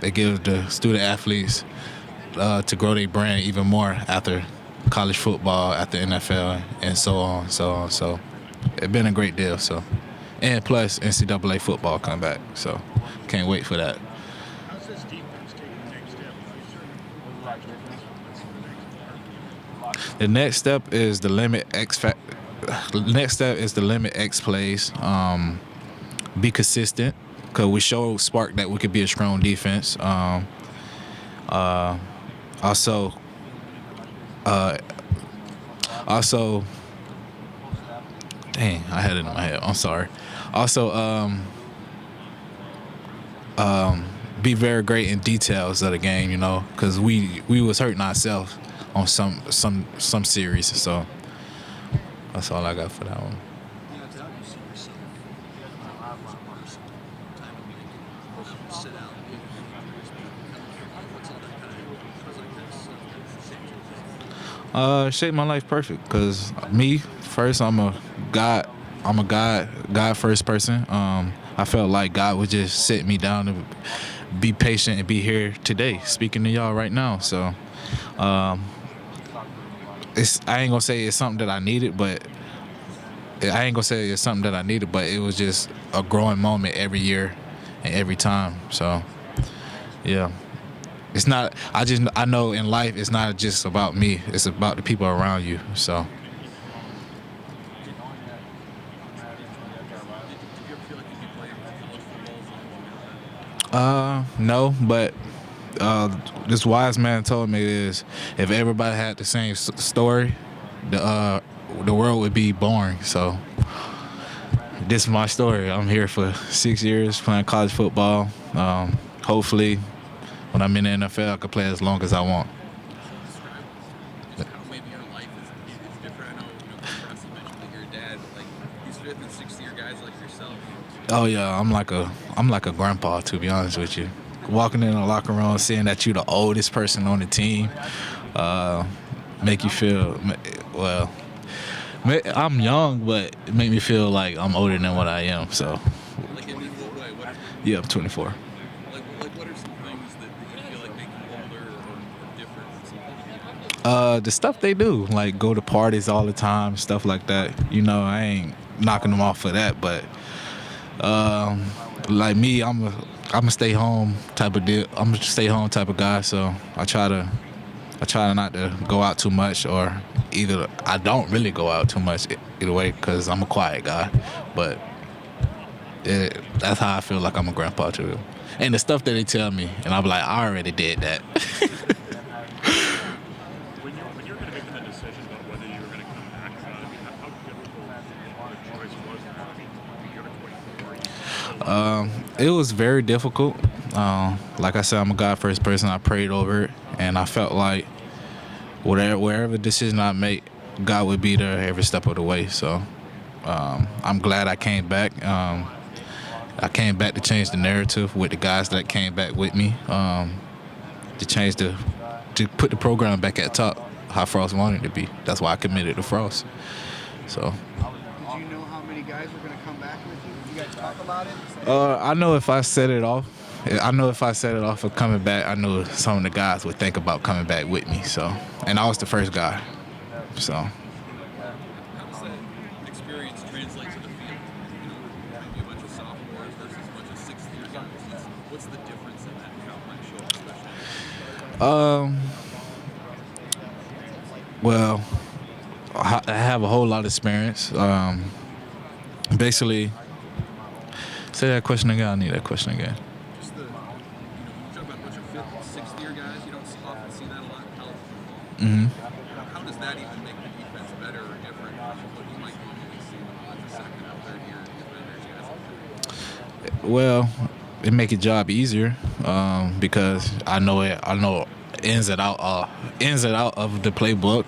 they give the student athletes to grow their brand even more after college football, after NFL, and so on, so on. So it's been a great deal. So, and plus NCAA football come back. So can't wait for that. How's this defense taking the next step? The next step is the limit X. Next step is the limit X plays. Be consistent, because we showed Spark that we could be a strong defense. Also, dang, I had it in my head. I'm sorry. Also, be very great in details of the game, because we was hurting ourselves on some series. So that's all I got for that one. Shaped my life perfect, because me first, I'm a God first person. I felt like God would just sit me down and be patient and be here today speaking to y'all right now. So I ain't gonna say it's something that I needed, but it was just a growing moment every year and every time. So yeah. It's not. I know in life it's not just about me. It's about the people around you. So. No, but this wise man told me is if everybody had the same story, the world would be boring. So this is my story. I'm here for 6 years playing college football. Hopefully, when I'm in the NFL, I can play as long as I want. Just how maybe your life is different. I know Nebraska mentioned that your dad, like these 5th and 6th year guys like yourself. Oh yeah, I'm like a grandpa, to be honest with you. Walking in the locker room, seeing that you're the oldest person on the team, make you feel well. I'm young, but it make me feel like I'm older than what I am. So. Like in what way? Yeah, I'm 24. Like what are some things that you feel like make you older or different? The stuff they do, like go to parties all the time, stuff like that. I ain't knocking them off for that, but like me, I'm a stay home type of deal. I'm a stay home type of guy, so I try not to go out too much, or either I don't really go out too much either way, because I'm a quiet guy. But that's how I feel like I'm a grandpa to them. And the stuff that they tell me, and I'm like, I already did that. When you're going to make that decision about whether you're going to come back, how difficult the choice was after you're 24? It was very difficult. Like I said, I'm a God first person. I prayed over it, and I felt like wherever decision I make, God would be there every step of the way. So I'm glad I came back. I came back to change the narrative with the guys that came back with me, to put the program back at top, how Frost wanted it to be. That's why I committed to Frost. So. Did you know how many guys were going to come back with you? Did you guys talk about it? I know if I set it off of coming back, I knew some of the guys would think about coming back with me. So, and I was the first guy. So. How does that experience translate to the field? Maybe a bunch of sophomores versus a bunch of 6th year guys. What's the difference in that? How might show up, especially? Well, I have a whole lot of experience. Basically, say that question again. I need that question again. Just you talk about a bunch of 5th and 6th year guys. You don't often see that a lot in college football. Mm-hmm. How does that even make the defense better or different from what you might normally see with a bunch of 2nd and 3rd year defenders, guys? Well, it make your job easier, because I know ins and out of the playbook.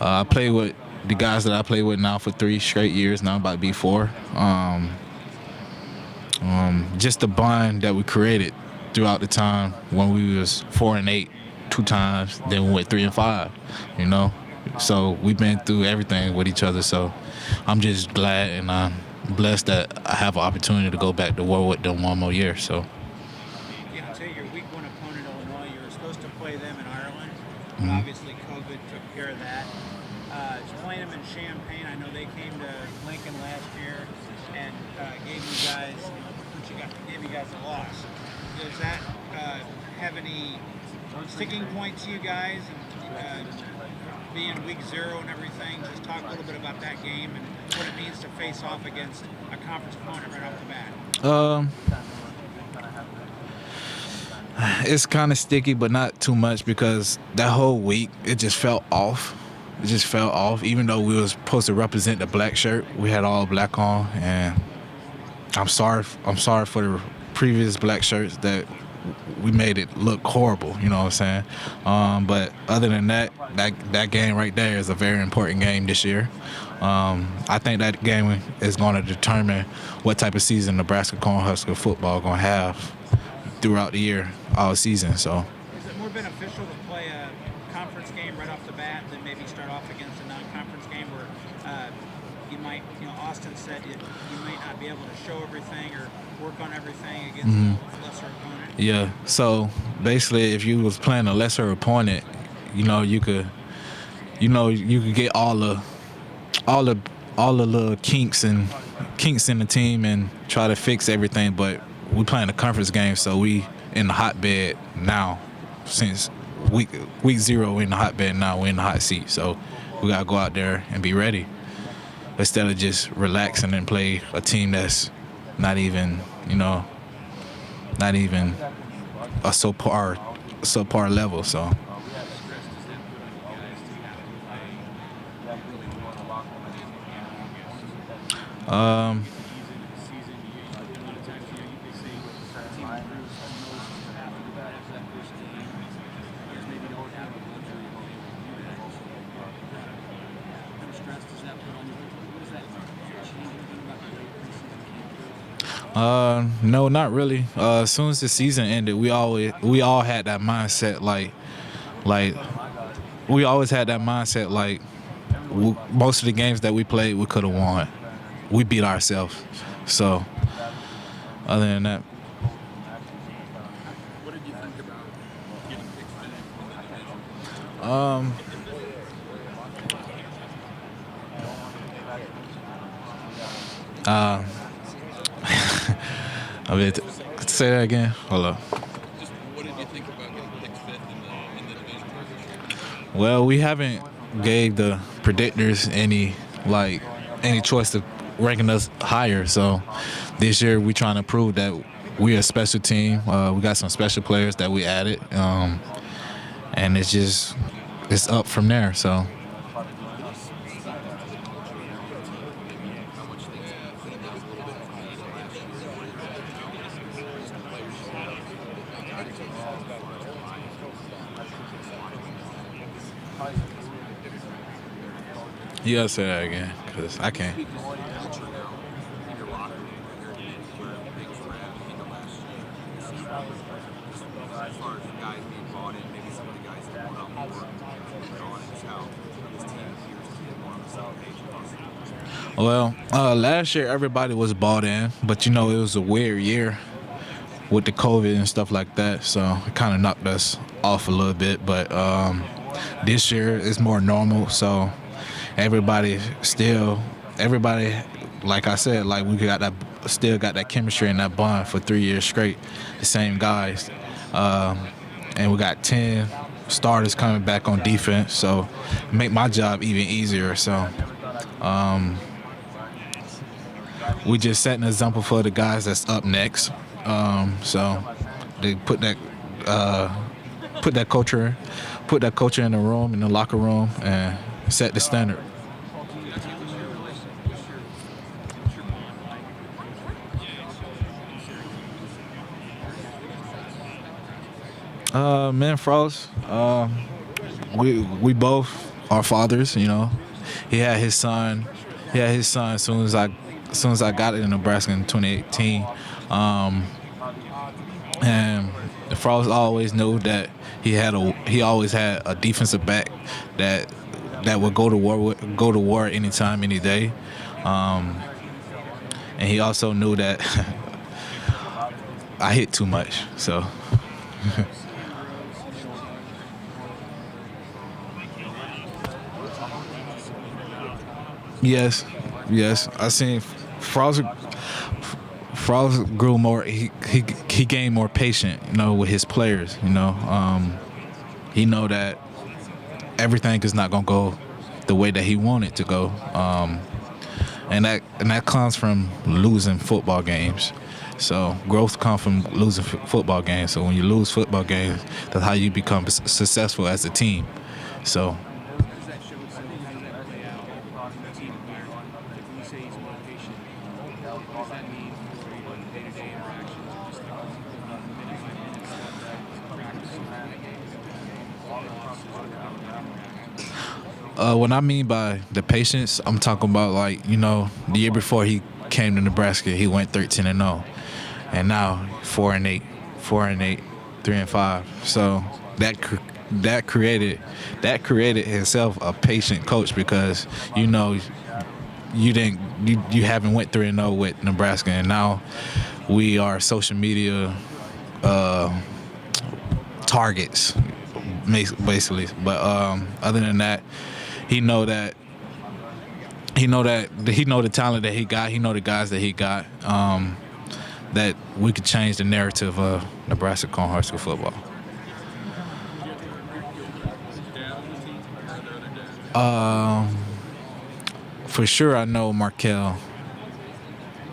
I play with the guys that I play with now for 3 straight years. Now I'm about to be 4. Just the bond that we created throughout the time when we was 4-8 2 times, then we went 3-5. So we've been through everything with each other. So I'm just glad and I'm blessed that I have an opportunity to go back to war with them one more year. So. Obviously, COVID took care of that. Just playing them in Champaign, I know they came to Lincoln last year and gave you guys a loss. Does that have any sticking point to you guys? And, being week 0 and everything, just talk a little bit about that game and what it means to face off against a conference opponent right off the bat. It's kind of sticky, but not too much because that whole week it just felt off. It just felt off. Even though we was supposed to represent the black shirt, we had all black on, and I'm sorry for the previous black shirts that we made it look horrible. You know what I'm saying? But other than that game right there is a very important game this year. I think that game is going to determine what type of season Nebraska Cornhusker football going to have throughout the year, all season. So. Is it more beneficial to play a conference game right off the bat than maybe start off against a non-conference game where you might, Austin said you might not be able to show everything or work on everything against a lesser opponent? Yeah. So basically, if you was playing a lesser opponent, you could get all the little kinks in the team and try to fix everything. But we playing a conference game, so we in the hotbed now. Since week 0, we in the hotbed now. We're in the hot seat, so we gotta go out there and be ready instead of just relaxing and play a team that's not even a subpar level. So. No, not really. As soon as the season ended, we all had that mindset we always had that mindset most of the games that we played we could have won. We beat ourselves. So other than that. What did you think about getting picked fifth in the division? I mean, say that again. Hold up. Just what did you think about getting picked fifth in the division this year? Well, we haven't gave the predictors any choice to ranking us higher. So this year we trying to prove that we're a special team. We got some special players that we added, and it's up from there. So. You gotta say that again, because I can't. Well, last year everybody was bought in, but it was a weird year with the COVID and stuff like that, so it kind of knocked us off a little bit. But this year is more normal, so everybody, like I said, we still got that chemistry and that bond for 3 years straight, the same guys, and we got 10 starters coming back on defense, so make my job even easier. So we just set an example for the guys that's up next. So they put that culture in the room, in the locker room, and set the standard. Man, Frost, we both are fathers. He had his son. As soon as I got it in Nebraska in 2018. And Frost always knew that he always had a defensive back that would go to war anytime, any day. And he also knew that I hit too much. So Yes, yes. I seen Frost. Frost grew more. He gained more patient, with his players. He know that everything is not gonna go the way that he wanted to go, and that comes from losing football games. So growth comes from losing football games. So when you lose football games, that's how you become successful as a team. So Does that show something how that play out in the team environment? Like when you say he's more patient, what does that mean for day-to-day interactions or just minute by minute stuff, practice what I mean by the patience, I'm talking about the year before he came to Nebraska, he went 13-0, and now 4-8, 4-8, 3-5. So that created himself a patient coach because you haven't went 3-0 with Nebraska, and now we are social media targets basically. But other than that, he know the talent that he got. He know the guys that he got. That we could change the narrative of Nebraska Cornhusker football. For sure, I know Markel,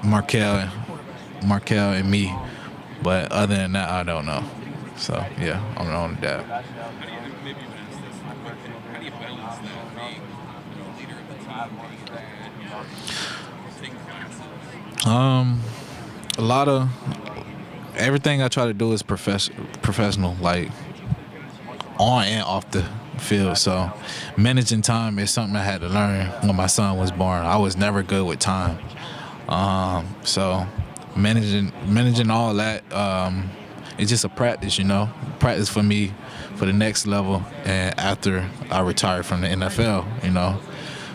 and me, but other than that, I don't know. So yeah, I'm on that. How do you, maybe you would ask this, but how do you balance that being, leader of the team, being a dad, taking classes? A lot of everything I try to do is professional, like on and off the field. So managing time is something I had to learn when my son was born. I was never good with time. So managing all that, it's just a practice, practice for me for the next level. And after I retired from the NFL,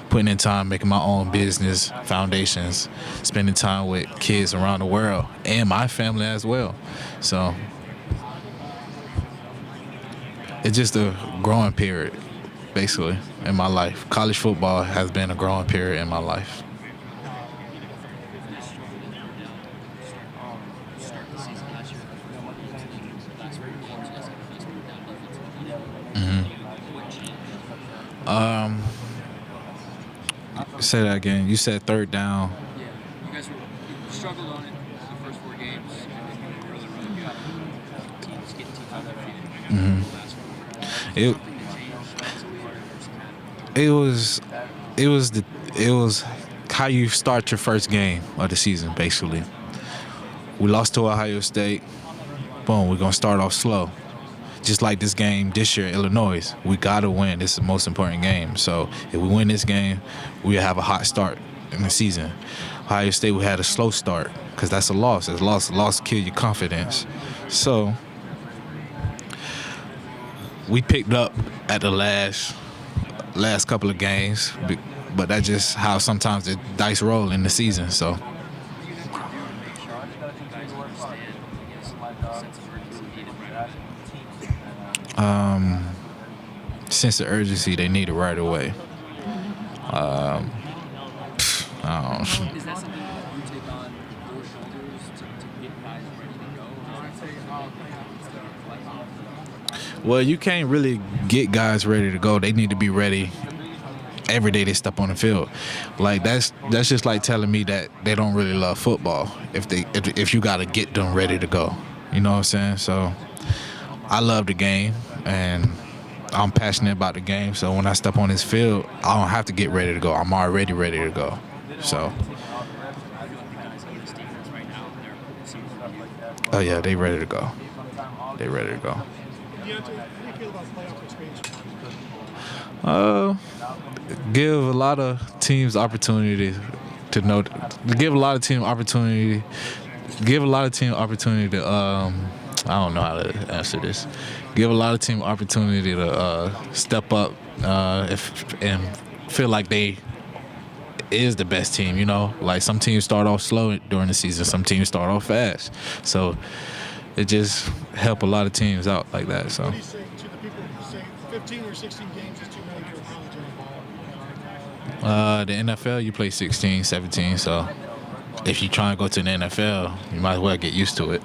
putting in time, making my own business foundations, spending time with kids around the world and my family as well. So it's just a growing period, basically, in my life. College football has been a growing period in my life. Say that again. You said third down. Yeah, you guys struggled on it the first 4 games, and then you were really, really good. Teams getting teams on their feet. Mhm. The last 4. It Something that changed as a leader versus Matt. it was how you start your first game of the season. Basically, we lost to Ohio State. Boom, we're gonna start off slow. Just like this game this year, Illinois, we gotta win. This is the most important game. So if we win this game, we have a hot start in the season. Ohio State, we had a slow start because that's a loss. A loss kill your confidence. So we picked up at the last couple of games, but that's just how sometimes the dice roll in the season. So. Sense of urgency, they need it right away. I don't know. Is that something that you take on your shoulders to get guys ready to go? Well, you can't really get guys ready to go. They need to be ready every day they step on the field. Like that's just like telling me that they don't really love football if you got to get them ready to go. You know what I'm saying? So I love the game and I'm passionate about the game. So when I step on this field, I don't have to get ready to go. I'm already ready to go. So. Oh yeah, they ready to go. They ready to go. Deontai, how do you feel about playoff expansion? Give a lot of teams opportunity to know. Give a lot of team opportunity. Give a lot of team opportunity to. I don't know how to answer this. Give a lot of team opportunity to step up and feel like they is the best team. Like some teams start off slow during the season, some teams start off fast. So it just help a lot of teams out like that. So. What do you say to the people who say 15 or 16 games is too many for a college The NFL, you play 16, 17, so if you try to go to the NFL, you might as well get used to it.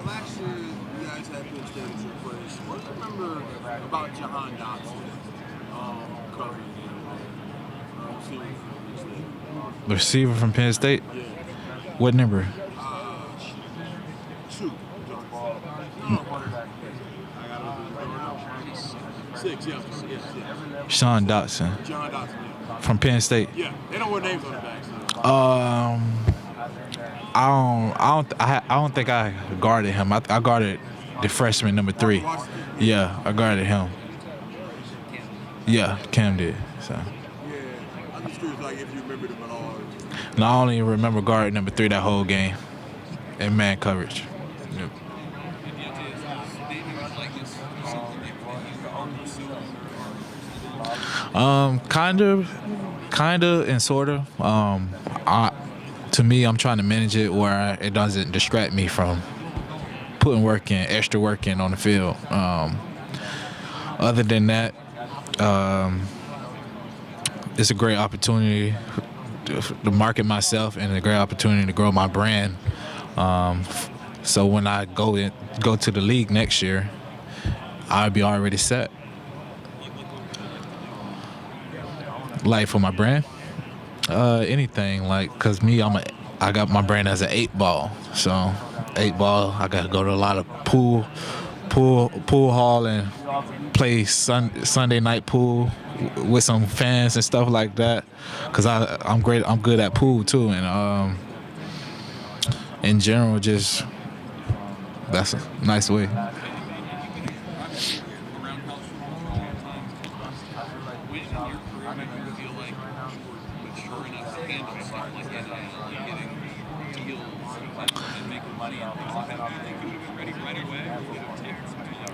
Last year, you guys had Penn State at your place. What do you remember about Jahan Dotson covering him? The receiver from Penn State? Yeah. What number? 2. Six, yes. Sean Dotson Jahan Dotson, yeah. from Penn State. Yeah, they don't wear names on the back. So. I don't think I guarded him. I guarded the freshman number 3. Yeah, I guarded him. Yeah, Cam did. So. Yeah, I'm just curious, like, if you remember them at all. And I only remember guarding number 3 that whole game in man coverage. Yep. Kind of, and sort of. To me, I'm trying to manage it where it doesn't distract me from putting extra work in on the field. Other than that, it's a great opportunity to market myself and a great opportunity to grow my brand. So when I go to the league next year, I'll be already set. Like for my brand, anything, like, cause me, I got my brand as an 8-ball. So 8-ball, I gotta go to a lot of pool hall and play Sunday night pool with some fans and stuff like that. Cause I'm good at pool too, and in general, just that's a nice way.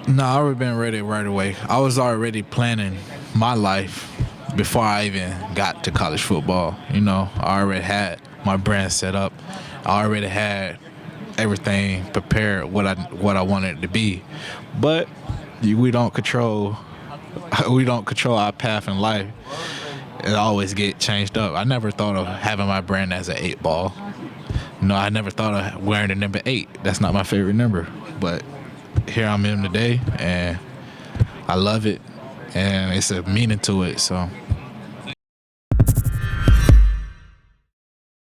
No, I would have been ready right away. I was already planning my life before I even got to college football. You know, I already had my brand set up. I already had everything prepared, what I wanted it to be. But we don't control our path in life. It always get changed up. I never thought of having my brand as an 8-ball. No, I never thought of wearing the number 8. That's not my favorite number. But here I'm in today, and I love it, and it's a meaning to it. So